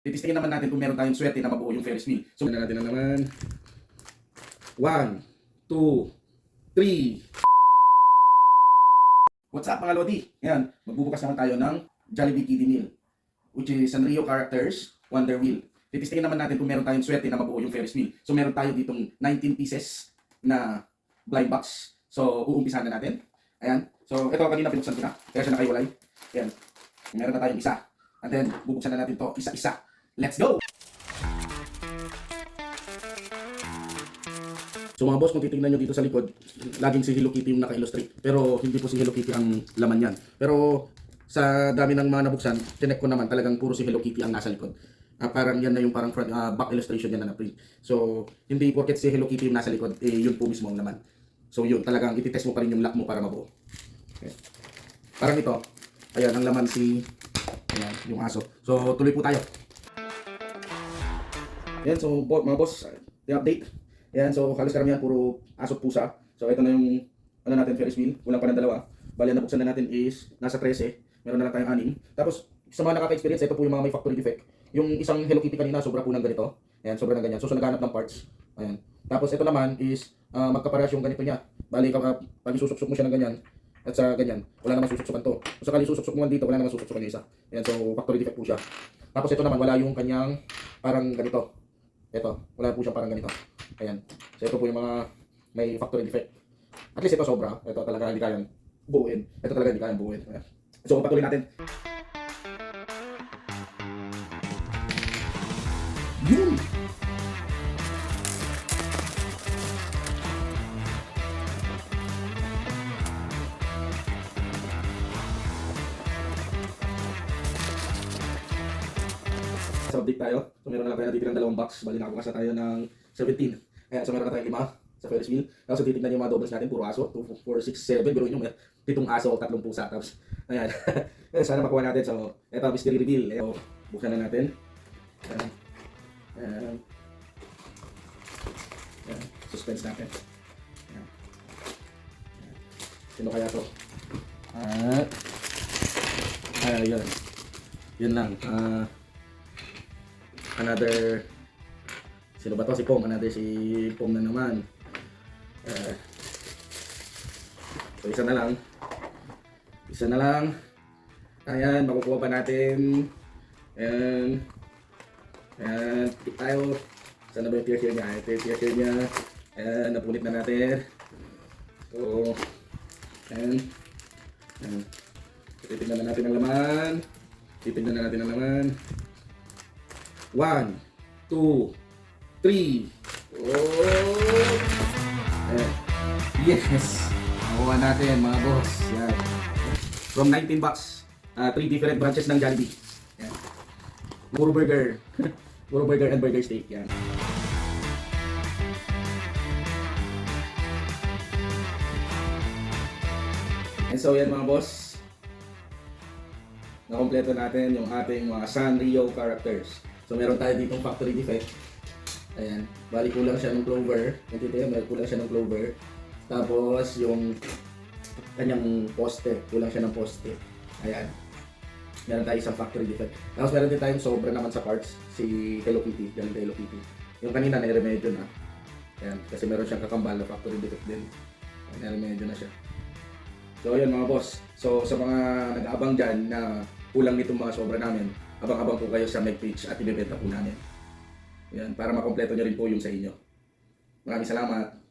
Titistingin naman natin kung meron tayong swerte na mabuo yung Ferris wheel. So, na natin na naman. 1, 2, 3. What's up mga Lodi? Ngayon, magbubukas naman tayo ng Jollibee Kiddie Meal, which is Sanrio Characters Wonder Wheel. Titistingin naman natin kung meron tayong swerte na mabuo yung Ferris wheel. So, meron tayo ditong 19 pieces na blind box. So, uumpisahan na natin. Ayan. So, ito kanina pinuksan ko na. Kaya siya nakaiwalay. Ayan. Meron na tayong isa. And then, bubuksan na natin to isa-isa. Let's go! So mga boss, kung titignan nyo dito sa likod, laging si Hello Kitty yung naka-illustrate. Pero hindi po si Hello Kitty ang laman yan. Pero sa dami ng mga nabuksan, tinek ko naman talagang puro si Hello Kitty ang nasa likod. Parang yan na yung parang front, back illustration yan na na-print. So hindi porket si Hello Kitty yung nasa likod, yun po mismo ang laman. So yun, talagang ititest mo pa rin yung lock mo para mabuo. Okay. Parang ito, ayan, ang laman si, ayan, yung aso. So tuloy po tayo. Ayan, so mga boss, i-update. Ayan, so halos karamihan puro aso pusa. So ito na yung ano natin, Ferris wheel. Kulang pa ng dalawa. Bali, ang nabuksan na natin is nasa 13. Meron na lang tayong 6. Tapos sa mga nakaka-experience, ito po yung mga may factory defect. Yung isang Hello Kitty kanina, sobra po ng ganito. Ayan, sobra ng ganyan. So naghanap ng parts. Ayan. Tapos ito naman is magkaparehas yung ganito niya. Bali, pag isusuk-suk mo siya ng ganyan, at sa ganyan, wala naman susuksukan to. So sakali susuk-suk mo dito, wala naman susuksukan yung isa. Ayan, so factory defect po siya. Tapos ito naman, wala yung kanyang parang ganito. Ito, wala po siyang parang ganito. Ayan. So ito po yung mga may factory defect. At least ito sobra. Ito talaga hindi kayang buuin. Ito talaga hindi kayang buuin. Ayan. So patuloy natin. Yun! So update tayo. So meron na lang tayo natitirang dalawang box. Bali nakabukas na tayo ng 17. Ayan, so meron na tayong 5 sa Ferris wheel. Tapos titignan yung mga doubles natin, puro aso. 2, 4, 6, 7. Pero yun yung 7 aso o 3 pusa. Tapos, ayan. Sana makuha natin. So, eto, mystery reveal. Eto, buksan na natin. Ayan. Ayan. Ayan. Suspense natin. Ayan. Ayan. Sino kaya to? Ayan. Yun lang. Another, sino ba to? Si Pong. Another si Pong na naman. So isa na lang. Isa na lang. Ayan, makukuha pa natin. Ayan. Ayan, tip tayo. Saan na ba yung tear niya? Ito yung tear niya. Ayan, napunit na natin. So, ayan. Ayan. Titignan na natin ang laman. Titignan na natin ang laman. 1, 2, 3. Oh! Yes! Nakuha natin mga boss. Yan. From 19 bucks, 3 different branches ng Jollibee. Yan. Puro burger. Puro burger and burger steak. Yan. And so yan mga boss. Nakompleto natin yung ating mga Sanrio characters. So meron tayo ditong factory defect. Ayan, bali kulang siya ng clover. May kulang siya ng clover. Tapos yung kanyang poste, kulang siya ng poste. Ayan. Meron tayo isang factory defect. Tapos meron din tayong sobra naman sa parts, si Hello Kitty, galing kay Hello Kitty. Yung kanina na-remedyo na. Ayan, kasi meron siyang kakambal na factory defect din. Na-remedyo na siya. So ayan mga boss. So sa mga nag-aabang dyan na kulang nitong mga sobra namin, abang-abang po kayo sa Meg page at ibebenta po namin. Yan, para makompleto nyo rin po yung sa inyo. Maraming salamat.